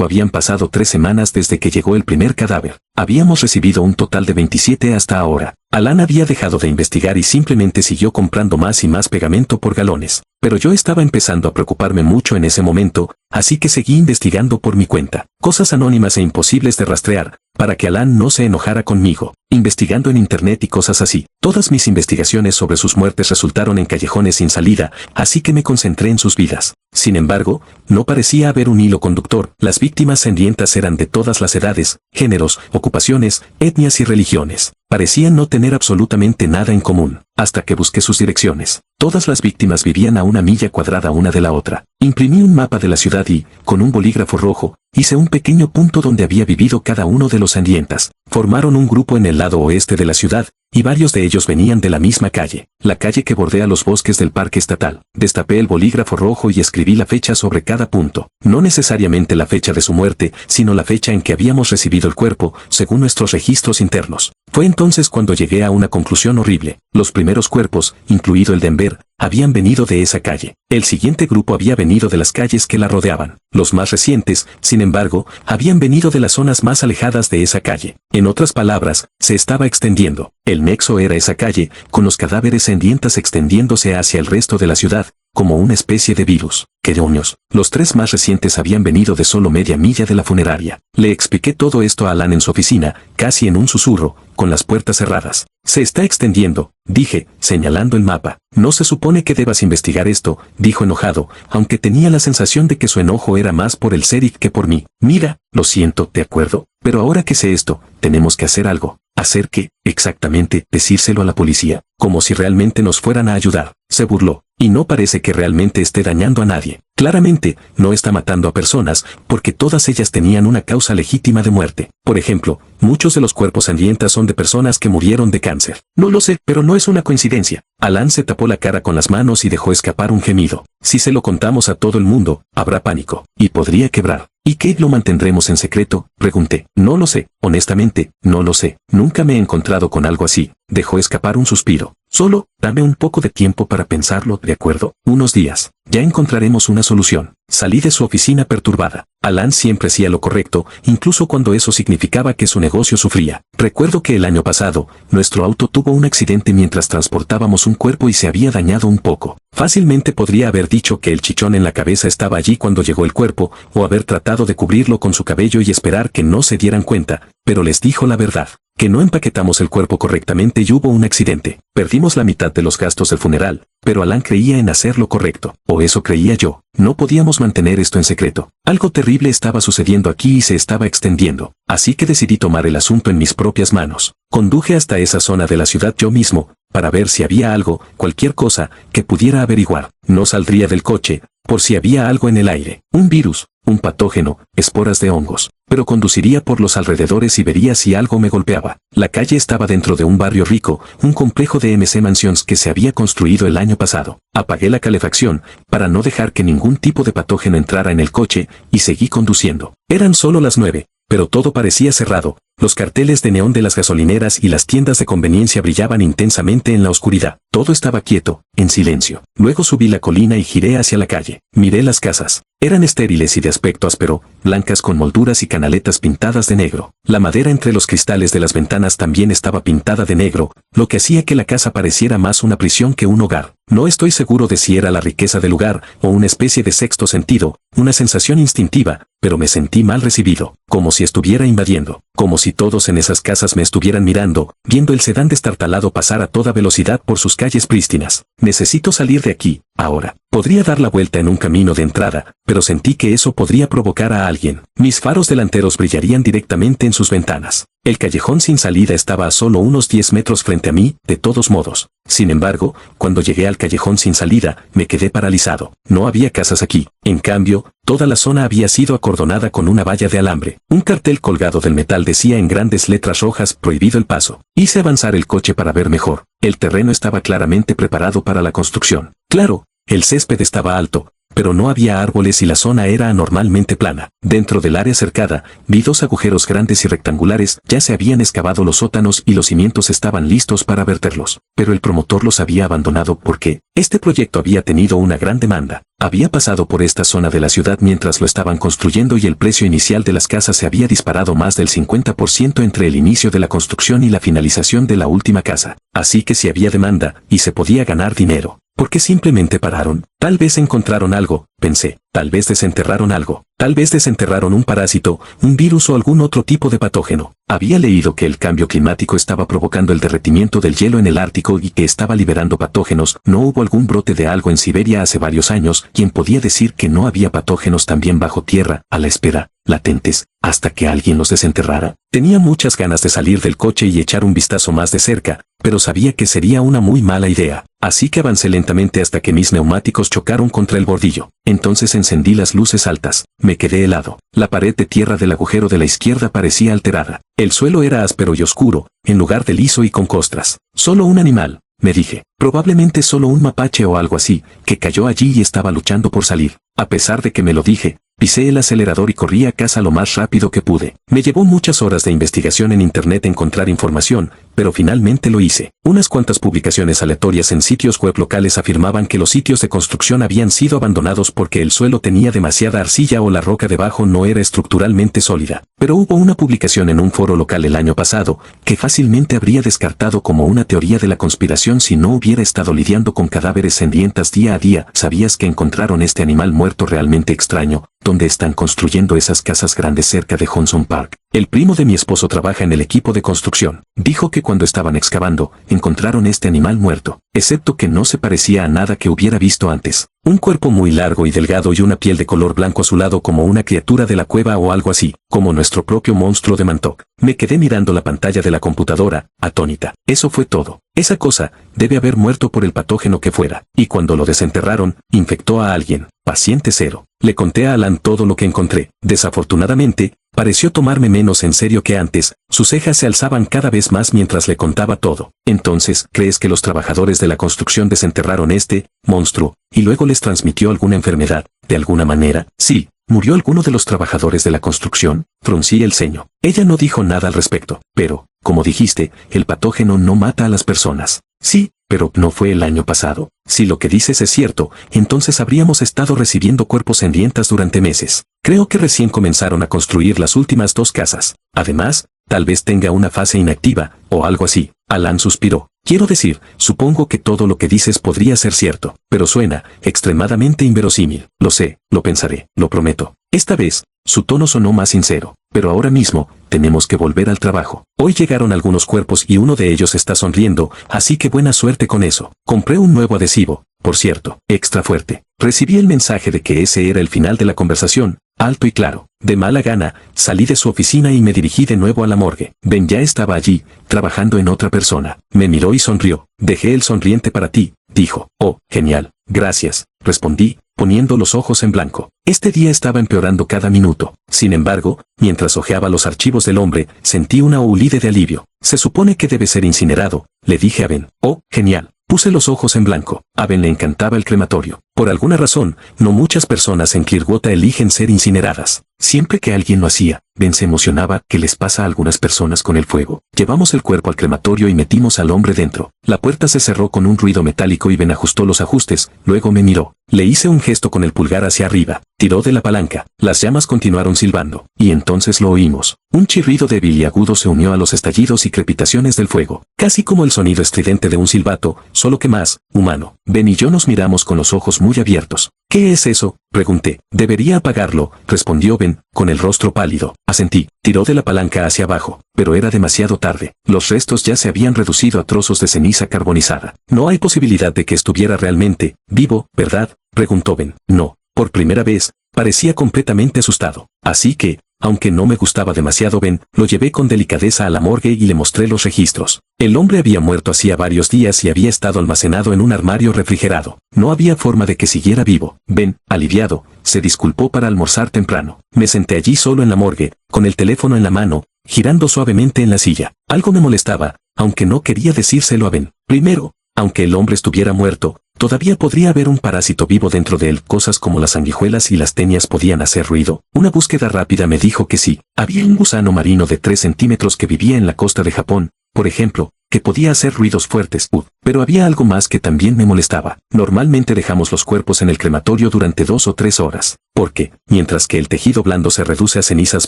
Habían pasado 3 semanas desde que llegó el primer cadáver. Habíamos recibido un total de 27 hasta ahora. Alan había dejado de investigar y simplemente siguió comprando más y más pegamento por galones. Pero yo estaba empezando a preocuparme mucho en ese momento, así que seguí investigando por mi cuenta. Cosas anónimas e imposibles de rastrear, para que Alan no se enojara conmigo, investigando en internet y cosas así. Todas mis investigaciones sobre sus muertes resultaron en callejones sin salida, así que me concentré en sus vidas. Sin embargo, no parecía haber un hilo conductor. Las víctimas sangrientas eran de todas las edades, géneros, ocupaciones, etnias y religiones. Parecían no tener absolutamente nada en común, hasta que busqué sus direcciones. Todas las víctimas vivían a 1 milla cuadrada una de la otra. Imprimí un mapa de la ciudad y, con un bolígrafo rojo, hice un pequeño punto donde había vivido cada uno de los sangrientas. Formaron un grupo en el lado oeste de la ciudad, y varios de ellos venían de la misma calle, la calle que bordea los bosques del parque estatal. Destapé el bolígrafo rojo y escribí la fecha sobre cada punto. No necesariamente la fecha de su muerte, sino la fecha en que habíamos recibido el cuerpo, según nuestros registros internos. Fue entonces cuando llegué a una conclusión horrible. Los primeros cuerpos, incluido el de Enver, habían venido de esa calle. El siguiente grupo había venido de las calles que la rodeaban. Los más recientes, sin embargo, habían venido de las zonas más alejadas de esa calle. En otras palabras, se estaba extendiendo. El nexo era esa calle, con los cadáveres sangrientas extendiéndose hacia el resto de la ciudad, como una especie de virus. ¡Qué demonios! Los 3 más recientes habían venido de solo media milla de la funeraria. Le expliqué todo esto a Alan en su oficina, casi en un susurro, con las puertas cerradas. Se está extendiendo, dije, señalando el mapa. No se supone que debas investigar esto, dijo enojado, aunque tenía la sensación de que su enojo era más por el sheriff que por mí. Mira, lo siento, ¿de acuerdo? Pero ahora que sé esto, tenemos que hacer algo. ¿Hacer qué? Exactamente, decírselo a la policía, como si realmente nos fueran a ayudar. Se burló, y no parece que realmente esté dañando a nadie. Claramente, no está matando a personas, porque todas ellas tenían una causa legítima de muerte. Por ejemplo, muchos de los cuerpos sangrientas son de personas que murieron de cáncer. No lo sé, pero no es una coincidencia. Alan se tapó la cara con las manos y dejó escapar un gemido. Si se lo contamos a todo el mundo, habrá pánico, y podría quebrar. ¿Y qué lo mantendremos en secreto? Pregunté. No lo sé, honestamente, no lo sé. Nunca me he encontrado con algo así. Dejó escapar un suspiro. Solo, dame un poco de tiempo para pensarlo, ¿de acuerdo? Unos días. Ya encontraremos una solución. Salí de su oficina perturbada. Alan siempre hacía lo correcto, incluso cuando eso significaba que su negocio sufría. Recuerdo que el año pasado, nuestro auto tuvo un accidente mientras transportábamos un cuerpo y se había dañado un poco. Fácilmente podría haber dicho que el chichón en la cabeza estaba allí cuando llegó el cuerpo, o haber tratado de cubrirlo con su cabello y esperar que no se dieran cuenta, pero les dijo la verdad. Que no empaquetamos el cuerpo correctamente y hubo un accidente. Perdimos la mitad de los gastos del funeral, pero Alan creía en hacer lo correcto, o eso creía yo. No podíamos mantener esto en secreto. Algo terrible estaba sucediendo aquí y se estaba extendiendo, así que decidí tomar el asunto en mis propias manos. Conduje hasta esa zona de la ciudad yo mismo, para ver si había algo, cualquier cosa, que pudiera averiguar. No saldría del coche, por si había algo en el aire, un virus, un patógeno, esporas de hongos. Pero conduciría por los alrededores y vería si algo me golpeaba. La calle estaba dentro de un barrio rico, un complejo de MC Mansions que se había construido el año pasado. Apagué la calefacción, para no dejar que ningún tipo de patógeno entrara en el coche, y seguí conduciendo. Eran solo las 9, pero todo parecía cerrado. Los carteles de neón de las gasolineras y las tiendas de conveniencia brillaban intensamente en la oscuridad. Todo estaba quieto, en silencio. Luego subí la colina y giré hacia la calle. Miré las casas. Eran estériles y de aspecto áspero, blancas con molduras y canaletas pintadas de negro. La madera entre los cristales de las ventanas también estaba pintada de negro, lo que hacía que la casa pareciera más una prisión que un hogar. No estoy seguro de si era la riqueza del lugar o una especie de sexto sentido, una sensación instintiva, pero me sentí mal recibido, como si estuviera invadiendo, como si todos en esas casas me estuvieran mirando, viendo el sedán destartalado pasar a toda velocidad por sus calles prístinas. Necesito salir de aquí, ahora. Podría dar la vuelta en un camino de entrada, pero sentí que eso podría provocar a alguien. Mis faros delanteros brillarían directamente en sus ventanas. El callejón sin salida estaba a solo unos 10 metros frente a mí, de todos modos. Sin embargo, cuando llegué al callejón sin salida, me quedé paralizado. No había casas aquí. En cambio, toda la zona había sido acordonada con una valla de alambre. Un cartel colgado del metal decía en grandes letras rojas: prohibido el paso. Hice avanzar el coche para ver mejor. El terreno estaba claramente preparado para la construcción. Claro, el césped estaba alto, pero no había árboles y la zona era anormalmente plana. Dentro del área cercada, vi 2 agujeros grandes y rectangulares. Ya se habían excavado los sótanos y los cimientos estaban listos para verterlos. Pero el promotor los había abandonado porque este proyecto había tenido una gran demanda. Había pasado por esta zona de la ciudad mientras lo estaban construyendo y el precio inicial de las casas se había disparado más del 50% entre el inicio de la construcción y la finalización de la última casa. Así que si había demanda, y se podía ganar dinero. ¿Por qué simplemente pararon? Tal vez encontraron algo, pensé. Tal vez desenterraron algo. Tal vez desenterraron un parásito, un virus o algún otro tipo de patógeno. Había leído que el cambio climático estaba provocando el derretimiento del hielo en el Ártico y que estaba liberando patógenos. ¿No hubo algún brote de algo en Siberia hace varios años? ¿Quién podía decir que no había patógenos también bajo tierra, a la espera, latentes, hasta que alguien los desenterrara? Tenía muchas ganas de salir del coche y echar un vistazo más de cerca, pero sabía que sería una muy mala idea. Así que avancé lentamente hasta que mis neumáticos chocaron contra el bordillo. Entonces encendí las luces altas. Me quedé helado. La pared de tierra del agujero de la izquierda parecía alterada. El suelo era áspero y oscuro, en lugar de liso y con costras. Solo un animal, me dije. Probablemente solo un mapache o algo así, que cayó allí y estaba luchando por salir. A pesar de que me lo dije, pisé el acelerador y corrí a casa lo más rápido que pude. Me llevó muchas horas de investigación en internet encontrar información, pero finalmente lo hice. Unas cuantas publicaciones aleatorias en sitios web locales afirmaban que los sitios de construcción habían sido abandonados porque el suelo tenía demasiada arcilla o la roca debajo no era estructuralmente sólida. Pero hubo una publicación en un foro local el año pasado que fácilmente habría descartado como una teoría de la conspiración si no hubiera estado lidiando con cadáveres sedientas día a día. ¿Sabías que encontraron este animal muerto realmente extraño, donde están construyendo esas casas grandes cerca de Johnson Park? El primo de mi esposo trabaja en el equipo de construcción. Dijo que cuando estaban excavando, encontraron este animal muerto, excepto que no se parecía a nada que hubiera visto antes. Un cuerpo muy largo y delgado y una piel de color blanco azulado como una criatura de la cueva o algo así, como nuestro propio monstruo de Mantok. Me quedé mirando la pantalla de la computadora, atónita. Eso fue todo. Esa cosa debe haber muerto por el patógeno que fuera, y cuando lo desenterraron, infectó a alguien. Paciente cero. Le conté a Alan todo lo que encontré. Desafortunadamente, pareció tomarme menos en serio que antes. Sus cejas se alzaban cada vez más mientras le contaba todo. Entonces, ¿crees que los trabajadores de la construcción desenterraron este monstruo y luego les transmitió alguna enfermedad, de alguna manera? Sí. ¿Murió alguno de los trabajadores de la construcción? Fruncí el ceño. Ella no dijo nada al respecto. Pero, como dijiste, el patógeno no mata a las personas. Sí, pero ¿no fue el año pasado? Si lo que dices es cierto, entonces habríamos estado recibiendo cuerpos sedientas durante meses. Creo que recién comenzaron a construir las últimas 2 casas. Además, tal vez tenga una fase inactiva, o algo así. Alan suspiró. Quiero decir, supongo que todo lo que dices podría ser cierto, pero suena extremadamente inverosímil. Lo sé, lo pensaré, lo prometo. Esta vez, su tono sonó más sincero. Pero ahora mismo, tenemos que volver al trabajo. Hoy llegaron algunos cuerpos y uno de ellos está sonriendo, así que buena suerte con eso. Compré un nuevo adhesivo, por cierto, extra fuerte. Recibí el mensaje de que ese era el final de la conversación, alto y claro. De mala gana, salí de su oficina y me dirigí de nuevo a la morgue. Ben ya estaba allí, trabajando en otra persona. Me miró y sonrió. Dejé el sonriente para ti, dijo. Oh, genial. Gracias, respondí, poniendo los ojos en blanco. Este día estaba empeorando cada minuto. Sin embargo, mientras hojeaba los archivos del hombre, sentí una ulide de alivio. Se supone que debe ser incinerado, le dije a Ben. Oh, genial. Puse los ojos en blanco. A Ben le encantaba el crematorio. Por alguna razón, no muchas personas en Clearwater eligen ser incineradas. Siempre que alguien lo hacía, Ben se emocionaba. ¿Qué les pasa a algunas personas con el fuego? Llevamos el cuerpo al crematorio y metimos al hombre dentro. La puerta se cerró con un ruido metálico y Ben ajustó los ajustes, luego me miró. Le hice un gesto con el pulgar hacia arriba. Tiró de la palanca. Las llamas continuaron silbando. Y entonces lo oímos. Un chirrido débil y agudo se unió a los estallidos y crepitaciones del fuego. Casi como el sonido estridente de un silbato, solo que más humano. Ben y yo nos miramos con los ojos muy abiertos. ¿Qué es eso?, pregunté. Debería apagarlo, respondió Ben, con el rostro pálido. Asentí. Tiró de la palanca hacia abajo, pero era demasiado tarde. Los restos ya se habían reducido a trozos de ceniza carbonizada. No hay posibilidad de que estuviera realmente vivo, ¿verdad?, preguntó Ben. No. Por primera vez, parecía completamente asustado. Así que, aunque no me gustaba demasiado Ben, lo llevé con delicadeza a la morgue y le mostré los registros. El hombre había muerto hacía varios días y había estado almacenado en un armario refrigerado. No había forma de que siguiera vivo. Ben, aliviado, se disculpó para almorzar temprano. Me senté allí solo en la morgue, con el teléfono en la mano, girando suavemente en la silla. Algo me molestaba, aunque no quería decírselo a Ben. Primero, aunque el hombre estuviera muerto, todavía podría haber un parásito vivo dentro de él. Cosas como las sanguijuelas y las tenias podían hacer ruido. Una búsqueda rápida me dijo que sí. Había un gusano marino de 3 centímetros que vivía en la costa de Japón, por ejemplo, que podía hacer ruidos fuertes, pero había algo más que también me molestaba. Normalmente dejamos los cuerpos en el crematorio durante 2 o 3 horas, porque, mientras que el tejido blando se reduce a cenizas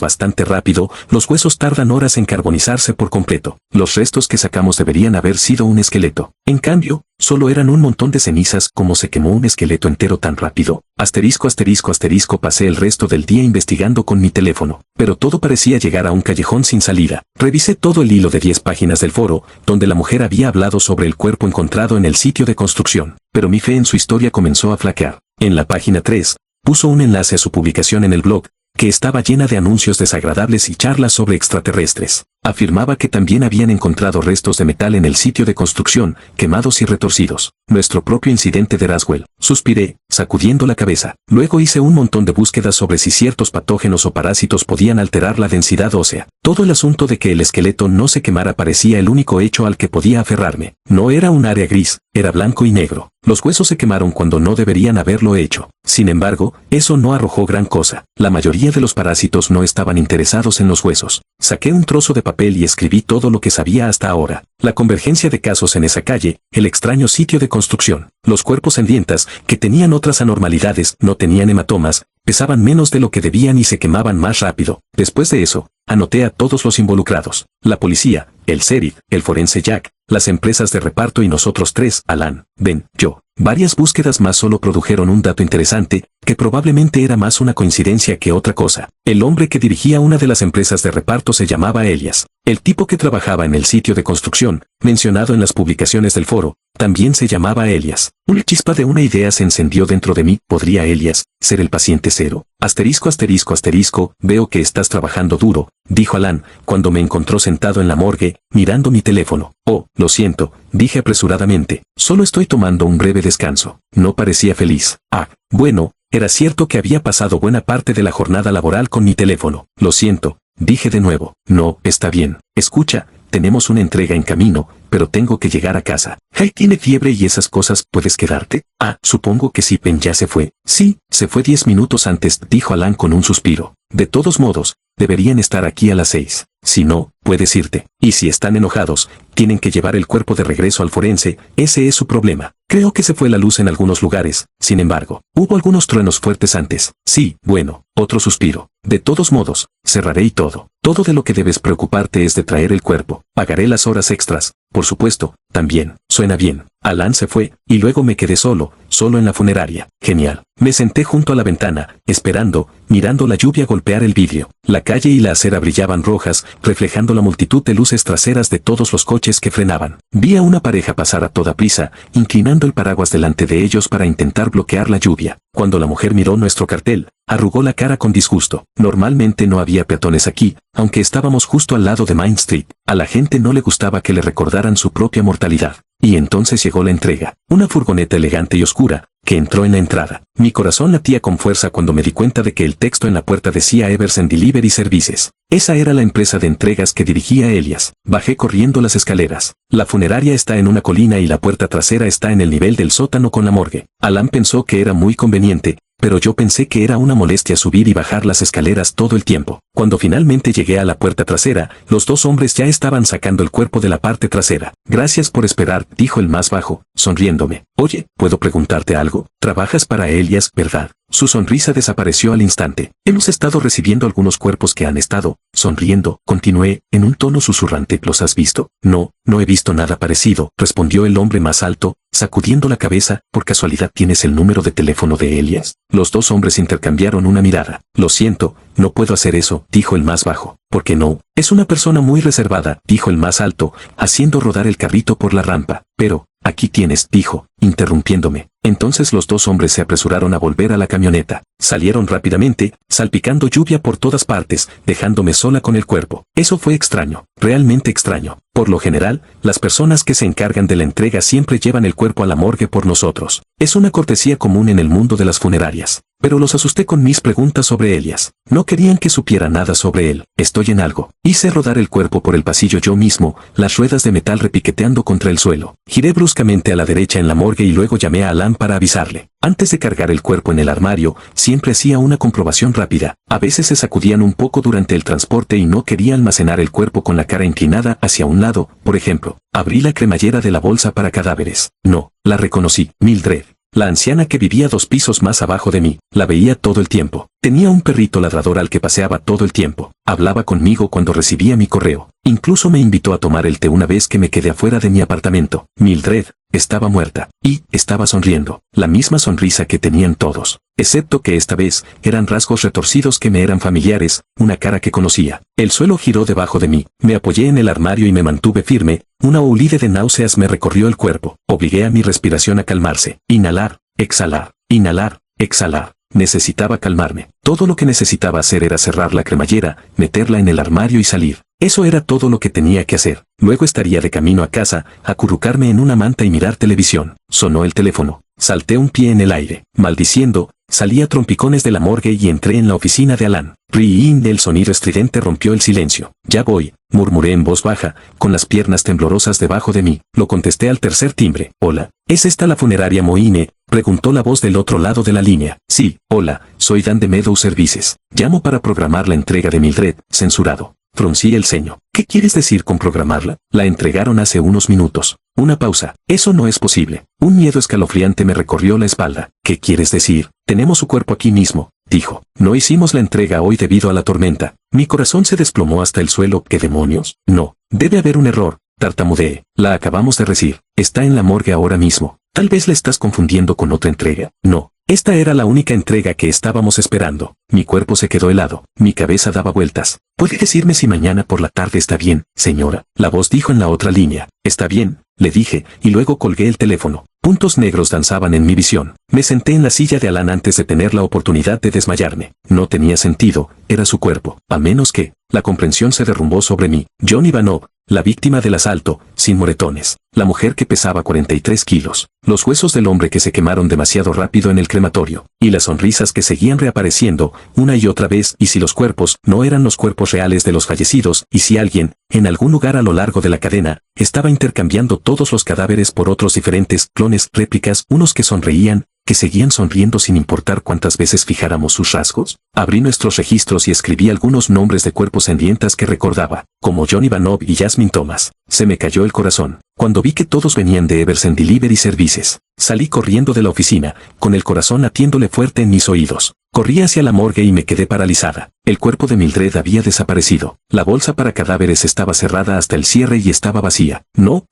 bastante rápido, los huesos tardan horas en carbonizarse por completo. Los restos que sacamos deberían haber sido un esqueleto. En cambio, solo eran un montón de cenizas. ¿Cómo se quemó un esqueleto entero tan rápido? Asterisco, asterisco, asterisco. Pasé el resto del día investigando con mi teléfono, pero todo parecía llegar a un callejón sin salida. Revisé todo el hilo de 10 páginas del foro, donde la mujer había hablado sobre el cuerpo encontrado en el sitio de construcción, pero mi fe en su historia comenzó a flaquear. En la página 3, puso un enlace a su publicación en el blog, que estaba llena de anuncios desagradables y charlas sobre extraterrestres. Afirmaba que también habían encontrado restos de metal en el sitio de construcción, quemados y retorcidos. Nuestro propio incidente de Roswell. Suspiré, sacudiendo la cabeza. Luego hice un montón de búsquedas sobre si ciertos patógenos o parásitos podían alterar la densidad ósea. Todo el asunto de que el esqueleto no se quemara parecía el único hecho al que podía aferrarme. No era un área gris, era blanco y negro. Los huesos se quemaron cuando no deberían haberlo hecho. Sin embargo, eso no arrojó gran cosa. La mayoría de los parásitos no estaban interesados en los huesos. Saqué un trozo de papel y escribí todo lo que sabía hasta ahora. La convergencia de casos en esa calle, el extraño sitio de construcción, los cuerpos en dientas, que tenían otras anormalidades, no tenían hematomas, pesaban menos de lo que debían y se quemaban más rápido. Después de eso, anoté a todos los involucrados: la policía, el sheriff, el forense Jack, las empresas de reparto y nosotros tres, Alan, Ben, yo. Varias búsquedas más solo produjeron un dato interesante, que probablemente era más una coincidencia que otra cosa. El hombre que dirigía una de las empresas de reparto se llamaba Elias. El tipo que trabajaba en el sitio de construcción, mencionado en las publicaciones del foro, también se llamaba Elias. Una chispa de una idea se encendió dentro de mí. ¿Podría Elias ser el paciente cero? Asterisco, asterisco, asterisco. Veo que estás trabajando duro, dijo Alan, cuando me encontró sentado en la morgue, mirando mi teléfono. Oh, lo siento, dije apresuradamente. Solo estoy tomando un breve descanso. No parecía feliz. Ah, bueno, era cierto que había pasado buena parte de la jornada laboral con mi teléfono. Lo siento, dije de nuevo. No, está bien. Escucha, tenemos una entrega en camino, pero tengo que llegar a casa. Hey, tiene fiebre y esas cosas. ¿Puedes quedarte? Ah, supongo que sí. Ben ya se fue. Sí, se fue 10 minutos antes, dijo Alan con un suspiro. De todos modos, deberían estar aquí a las 6. Si no, puedes irte. Y si están enojados, tienen que llevar el cuerpo de regreso al forense. Ese es su problema. Creo que se fue la luz en algunos lugares. Sin embargo, hubo algunos truenos fuertes antes. Sí, bueno, otro suspiro. De todos modos, cerraré y todo. Todo de lo que debes preocuparte es de traer el cuerpo. Pagaré las horas extras, por supuesto, también. Suena bien. Alan se fue, y luego me quedé solo en la funeraria. Genial. Me senté junto a la ventana, esperando, mirando la lluvia golpear el vidrio. La calle y la acera brillaban rojas, reflejando la multitud de luces traseras de todos los coches que frenaban. Vi a una pareja pasar a toda prisa, inclinando el paraguas delante de ellos para intentar bloquear la lluvia. Cuando la mujer miró nuestro cartel, arrugó la cara con disgusto. Normalmente no había peatones aquí, aunque estábamos justo al lado de Main Street. A la gente no le gustaba que le recordaran su propia mortalidad. Y entonces llegó la entrega. Una furgoneta elegante y oscura, que entró en la entrada. Mi corazón latía con fuerza cuando me di cuenta de que el texto en la puerta decía Eversen Delivery Services. Esa era la empresa de entregas que dirigía Elias. Bajé corriendo las escaleras. La funeraria está en una colina y la puerta trasera está en el nivel del sótano con la morgue. Alan pensó que era muy conveniente, pero yo pensé que era una molestia subir y bajar las escaleras todo el tiempo. Cuando finalmente llegué a la puerta trasera, los dos hombres ya estaban sacando el cuerpo de la parte trasera. Gracias por esperar, dijo el más bajo, sonriéndome. Oye, ¿puedo preguntarte algo? Trabajas para Elias, ¿verdad? Su sonrisa desapareció al instante. Hemos estado recibiendo algunos cuerpos que han estado, sonriendo, continué, en un tono susurrante. ¿Los has visto? No, no he visto nada parecido, respondió el hombre más alto, sacudiendo la cabeza. ¿Por casualidad tienes el número de teléfono de Elias? Los dos hombres intercambiaron una mirada. Lo siento, no puedo hacer eso, dijo el más bajo. ¿Por qué no? Es una persona muy reservada, dijo el más alto, haciendo rodar el carrito por la rampa. Pero, aquí tienes, dijo, interrumpiéndome. Entonces los dos hombres se apresuraron a volver a la camioneta. Salieron rápidamente, salpicando lluvia por todas partes, dejándome sola con el cuerpo. Eso fue extraño, realmente extraño. Por lo general, las personas que se encargan de la entrega siempre llevan el cuerpo a la morgue por nosotros. Es una cortesía común en el mundo de las funerarias. pero los asusté con mis preguntas sobre Elias. No querían que supiera nada sobre él. Estoy en algo. Hice rodar el cuerpo por el pasillo yo mismo, las ruedas de metal repiqueteando contra el suelo. Giré bruscamente a la derecha en la morgue y luego llamé a Alan para avisarle. Antes de cargar el cuerpo en el armario, siempre hacía una comprobación rápida. A veces se sacudían un poco durante el transporte y no quería almacenar el cuerpo con la cara inclinada hacia un lado, por ejemplo. Abrí la cremallera de la bolsa para cadáveres. No, la reconocí. Mildred. La anciana que vivía 2 pisos más abajo de mí, la veía todo el tiempo. Tenía un perrito ladrador al que paseaba todo el tiempo. Hablaba conmigo cuando recibía mi correo. Incluso me invitó a tomar el té una vez que me quedé afuera de mi apartamento. Mildred estaba muerta y estaba sonriendo. La misma sonrisa que tenían todos. Excepto que esta vez eran rasgos retorcidos que me eran familiares, una cara que conocía. El suelo giró debajo de mí. Me apoyé en el armario y me mantuve firme. Una oleada de náuseas me recorrió el cuerpo. Obligué a mi respiración a calmarse. Inhalar, exhalar, inhalar, exhalar. Necesitaba calmarme. Todo lo que necesitaba hacer era cerrar la cremallera, meterla en el armario y salir. Eso era todo lo que tenía que hacer. Luego estaría de camino a casa, acurrucarme en una manta y mirar televisión. Sonó el teléfono. Salté un pie en el aire. Maldiciendo, salí a trompicones de la morgue y entré en la oficina de Alan. Rin, el sonido estridente rompió el silencio. Ya voy, murmuré en voz baja, con las piernas temblorosas debajo de mí. Lo contesté al tercer timbre. Hola, ¿es esta la funeraria Moine? Preguntó la voz del otro lado de la línea. Sí, hola, soy Dan de Meadow Services. Llamo para programar la entrega de Mildred, censurado. Fruncí el ceño. ¿Qué quieres decir con programarla? La entregaron hace unos minutos. Una pausa. Eso no es posible. Un miedo escalofriante me recorrió la espalda. ¿Qué quieres decir? Tenemos su cuerpo aquí mismo, dijo. No hicimos la entrega hoy debido a la tormenta. Mi corazón se desplomó hasta el suelo. ¿Qué demonios? No, debe haber un error. Tartamudeé. La acabamos de recibir. Está en la morgue ahora mismo. Tal vez la estás confundiendo con otra entrega. No. Esta era la única entrega que estábamos esperando. Mi cuerpo se quedó helado. Mi cabeza daba vueltas. ¿Puede decirme si mañana por la tarde está bien, señora? La voz dijo en la otra línea. Está bien, le dije, y luego colgué el teléfono. Puntos negros danzaban en mi visión. Me senté en la silla de Alan antes de tener la oportunidad de desmayarme. No tenía sentido, era su cuerpo. A menos que, la comprensión se derrumbó sobre mí. John Ivanov, la víctima del asalto, sin moretones. La mujer que pesaba 43 kilos. Los huesos del hombre que se quemaron demasiado rápido en el crematorio. Y las sonrisas que seguían reapareciendo, una y otra vez. Y si los cuerpos no eran los cuerpos reales de los fallecidos, y si alguien, en algún lugar a lo largo de la cadena, estaba intercambiando todos los cadáveres por otros diferentes clones, réplicas, unos que sonreían, que seguían sonriendo sin importar cuántas veces fijáramos sus rasgos. Abrí nuestros registros y escribí algunos nombres de cuerpos sangrientas que recordaba, como John Ivanov y Jasmine Thomas. Se me cayó el corazón, cuando vi que todos venían de Eversen Delivery Services. Salí corriendo de la oficina, con el corazón latiéndole fuerte en mis oídos. Corrí hacia la morgue y me quedé paralizada. El cuerpo de Mildred había desaparecido. La bolsa para cadáveres estaba cerrada hasta el cierre y estaba vacía. No.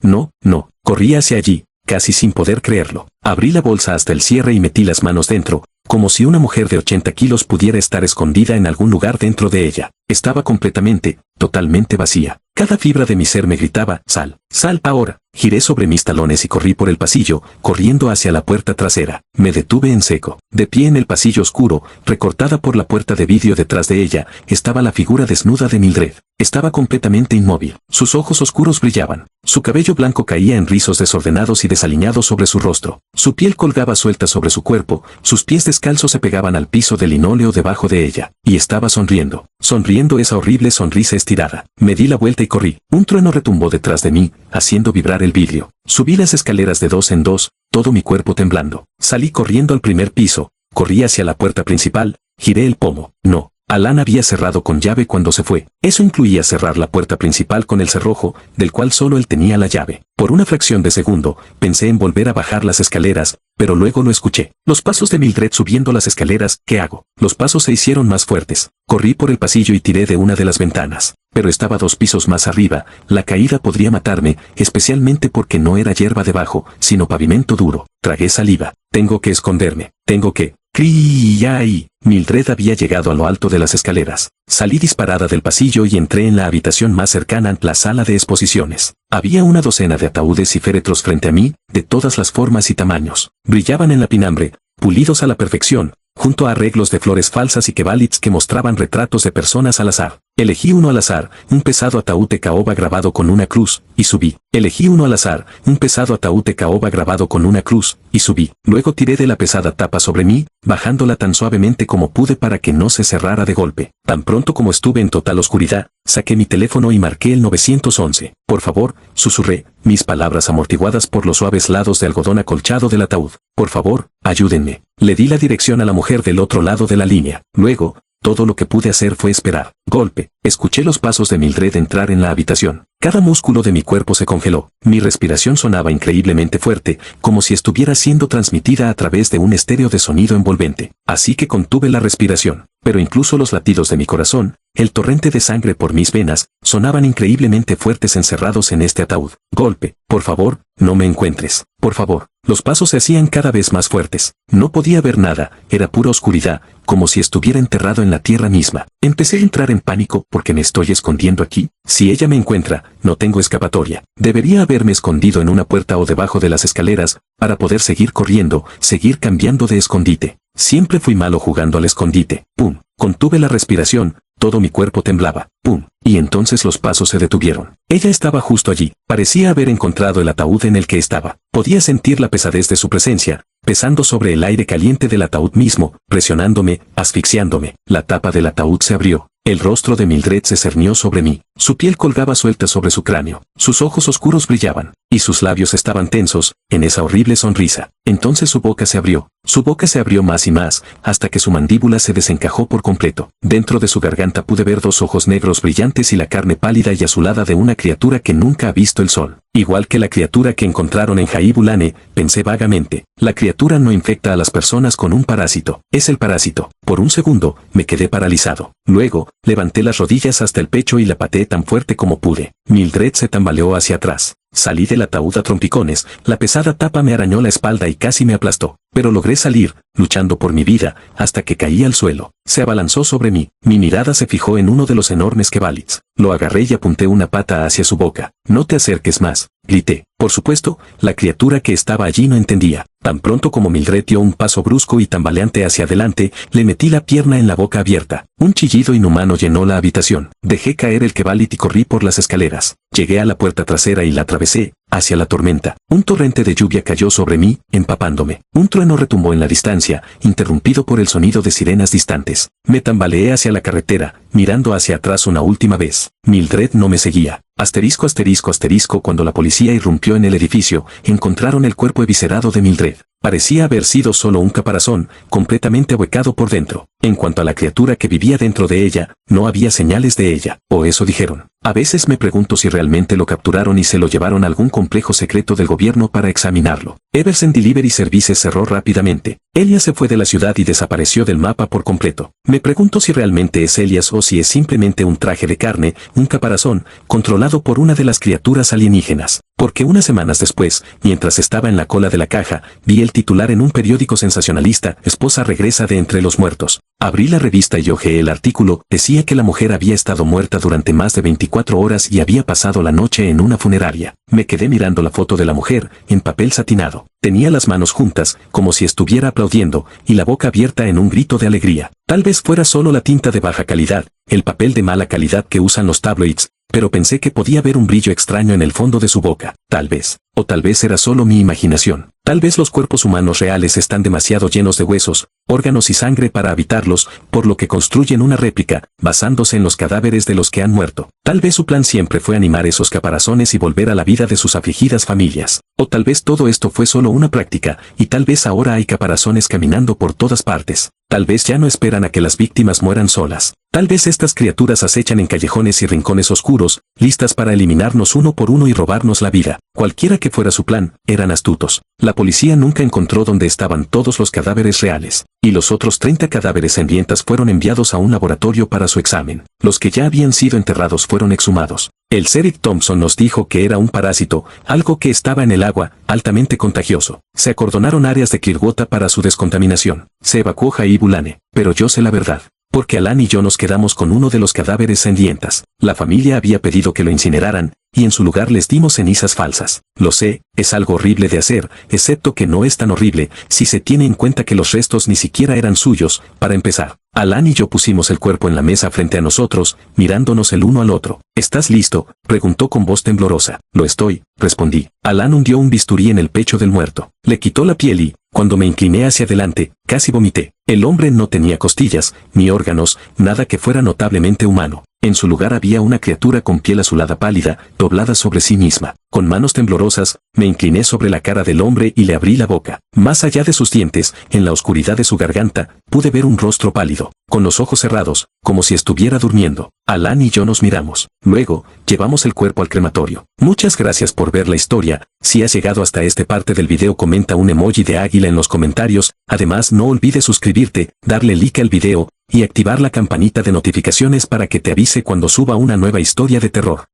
Corrí hacia allí, casi sin poder creerlo. Abrí la bolsa hasta el cierre y metí las manos dentro, como si una mujer de 80 kilos pudiera estar escondida en algún lugar dentro de ella. Estaba completamente, totalmente vacía. Cada fibra de mi ser me gritaba, sal, sal ahora. Giré sobre mis talones y corrí por el pasillo, corriendo hacia la puerta trasera. Me detuve en seco. De pie en el pasillo oscuro, recortada por la puerta de vidrio detrás de ella, estaba la figura desnuda de Mildred. Estaba completamente inmóvil. Sus ojos oscuros brillaban. Su cabello blanco caía en rizos desordenados y desaliñados sobre su rostro. Su piel colgaba suelta sobre su cuerpo, sus pies descalzos se pegaban al piso de linóleo debajo de ella. Y estaba sonriendo. Sonriendo esa horrible sonrisa estirada. Me di la vuelta y corrí. Un trueno retumbó detrás de mí, haciendo vibrar el vidrio. Subí las escaleras de 2 en 2, todo mi cuerpo temblando. Salí corriendo al primer piso, corrí hacia la puerta principal, giré el pomo. No. Alan había cerrado con llave cuando se fue. Eso incluía cerrar la puerta principal con el cerrojo, del cual solo él tenía la llave. Por una fracción de segundo, pensé en volver a bajar las escaleras, pero luego lo escuché. Los pasos de Mildred subiendo las escaleras. ¿Qué hago? Los pasos se hicieron más fuertes. Corrí por el pasillo y tiré de una de las ventanas. Pero estaba 2 pisos más arriba. La caída podría matarme, especialmente porque no era hierba debajo, sino pavimento duro. Tragué saliva. Tengo que esconderme. Tengo que... ¡Cri-ay! Mildred había llegado a lo alto de las escaleras. Salí disparada del pasillo y entré en la habitación más cercana a la sala de exposiciones. Había una docena de ataúdes y féretros frente a mí, de todas las formas y tamaños. Brillaban en la pinambre, pulidos a la perfección, junto a arreglos de flores falsas y quebalits que mostraban retratos de personas al azar. Elegí uno al azar, un pesado ataúd de caoba grabado con una cruz, y subí. Elegí uno al azar, un pesado ataúd de caoba grabado con una cruz, y subí. Luego tiré de la pesada tapa sobre mí, bajándola tan suavemente como pude para que no se cerrara de golpe. Tan pronto como estuve en total oscuridad, saqué mi teléfono y marqué el 911. Por favor, susurré, mis palabras amortiguadas por los suaves lados de algodón acolchado del ataúd. Por favor, ayúdenme. Le di la dirección a la mujer del otro lado de la línea. Luego, todo lo que pude hacer fue esperar. Golpe. Escuché los pasos de Mildred entrar en la habitación. Cada músculo de mi cuerpo se congeló. Mi respiración sonaba increíblemente fuerte, como si estuviera siendo transmitida a través de un estéreo de sonido envolvente. Así que contuve la respiración. Pero incluso los latidos de mi corazón, el torrente de sangre por mis venas, sonaban increíblemente fuertes encerrados en este ataúd. Golpe. Por favor, no me encuentres. Por favor. Los pasos se hacían cada vez más fuertes. No podía ver nada, era pura oscuridad, como si estuviera enterrado en la tierra misma. Empecé a entrar en pánico porque me estoy escondiendo aquí. Si ella me encuentra, no tengo escapatoria. Debería haberme escondido en una puerta o debajo de las escaleras, para poder seguir corriendo, seguir cambiando de escondite. Siempre fui malo jugando al escondite. ¡Pum! Contuve la respiración, todo mi cuerpo temblaba. ¡Pum! Y entonces los pasos se detuvieron. Ella estaba justo allí. Parecía haber encontrado el ataúd en el que estaba. Podía sentir la pesadez de su presencia, pesando sobre el aire caliente del ataúd mismo, presionándome, asfixiándome. La tapa del ataúd se abrió. El rostro de Mildred se cernió sobre mí. Su piel colgaba suelta sobre su cráneo. Sus ojos oscuros brillaban, y sus labios estaban tensos, en esa horrible sonrisa. Entonces su boca se abrió. Su boca se abrió más y más, hasta que su mandíbula se desencajó por completo. Dentro de su garganta pude ver dos ojos negros brillantes y la carne pálida y azulada de una criatura que nunca ha visto el sol. Igual que la criatura que encontraron en Jaibulane, pensé vagamente. La criatura no infecta a las personas con un parásito. Es el parásito. Por un segundo, me quedé paralizado. Luego, levanté las rodillas hasta el pecho y la pateé tan fuerte como pude. Mildred se tambaleó hacia atrás. Salí del ataúd a trompicones, la pesada tapa me arañó la espalda y casi me aplastó. Pero logré salir, luchando por mi vida, hasta que caí al suelo. Se abalanzó sobre mí. Mi mirada se fijó en uno de los enormes Kebalids. Lo agarré y apunté una pata hacia su boca. «No te acerques más», grité. Por supuesto, la criatura que estaba allí no entendía. Tan pronto como Mildred dio un paso brusco y tambaleante hacia adelante, le metí la pierna en la boca abierta. Un chillido inhumano llenó la habitación. Dejé caer el Kebalit y corrí por las escaleras. Llegué a la puerta trasera y la atravesé, hacia la tormenta. Un torrente de lluvia cayó sobre mí, empapándome. Un trueno retumbó en la distancia, interrumpido por el sonido de sirenas distantes. Me tambaleé hacia la carretera, mirando hacia atrás una última vez. Mildred no me seguía. Asterisco asterisco asterisco cuando la policía irrumpió en el edificio, encontraron el cuerpo eviscerado de Mildred. Parecía haber sido solo un caparazón, completamente ahuecado por dentro. En cuanto a la criatura que vivía dentro de ella, no había señales de ella, o eso dijeron. A veces me pregunto si realmente lo capturaron y se lo llevaron a algún complejo secreto del gobierno para examinarlo. Eversen Delivery Services cerró rápidamente. Elias se fue de la ciudad y desapareció del mapa por completo. Me pregunto si realmente es Elias o si es simplemente un traje de carne, un caparazón, controlado por una de las criaturas alienígenas. Porque unas semanas después, mientras estaba en la cola de la caja, vi el titular en un periódico sensacionalista: esposa regresa de entre los muertos. Abrí la revista y hojeé el artículo. Decía que la mujer había estado muerta durante más de 24 horas y había pasado la noche en una funeraria. Me quedé mirando la foto de la mujer, en papel satinado. Tenía las manos juntas, como si estuviera aplaudiendo, y la boca abierta en un grito de alegría. Tal vez fuera solo la tinta de baja calidad, el papel de mala calidad que usan los tabloids, pero pensé que podía ver un brillo extraño en el fondo de su boca. Tal vez. O tal vez era solo mi imaginación. Tal vez los cuerpos humanos reales están demasiado llenos de huesos, órganos y sangre para habitarlos, por lo que construyen una réplica, basándose en los cadáveres de los que han muerto. Tal vez su plan siempre fue animar esos caparazones y volver a la vida de sus afligidas familias. O tal vez todo esto fue solo una práctica, y tal vez ahora hay caparazones caminando por todas partes. Tal vez ya no esperan a que las víctimas mueran solas. Tal vez estas criaturas acechan en callejones y rincones oscuros, listas para eliminarnos uno por uno y robarnos la vida. Cualquiera que fuera su plan, eran astutos. La policía nunca encontró dónde estaban todos los cadáveres reales, y los otros 30 cadáveres hendientes fueron enviados a un laboratorio para su examen. Los que ya habían sido enterrados fueron exhumados. El Sheriff Thompson nos dijo que era un parásito, algo que estaba en el agua, altamente contagioso. Se acordonaron áreas de Clearwater para su descontaminación. Se evacuó Jaibulane, pero yo sé la verdad. Porque Alan y yo nos quedamos con uno de los cadáveres hendientes. La familia había pedido que lo incineraran, y en su lugar les dimos cenizas falsas. Lo sé, es algo horrible de hacer, excepto que no es tan horrible si se tiene en cuenta que los restos ni siquiera eran suyos. Para empezar, Alan y yo pusimos el cuerpo en la mesa frente a nosotros, mirándonos el uno al otro. ¿Estás listo?, preguntó con voz temblorosa. Lo estoy, respondí. Alan hundió un bisturí en el pecho del muerto. Le quitó la piel y, cuando me incliné hacia adelante, casi vomité. El hombre no tenía costillas, ni órganos, nada que fuera notablemente humano. En su lugar había una criatura con piel azulada pálida, doblada sobre sí misma. Con manos temblorosas, me incliné sobre la cara del hombre y le abrí la boca. Más allá de sus dientes, en la oscuridad de su garganta, pude ver un rostro pálido, con los ojos cerrados, como si estuviera durmiendo. Alan y yo nos miramos. Luego, llevamos el cuerpo al crematorio. Muchas gracias por ver la historia. Si has llegado hasta esta parte del video, comenta un emoji de águila en los comentarios. Además, no olvides suscribirte, darle like al video y activar la campanita de notificaciones para que te avise cuando suba una nueva historia de terror.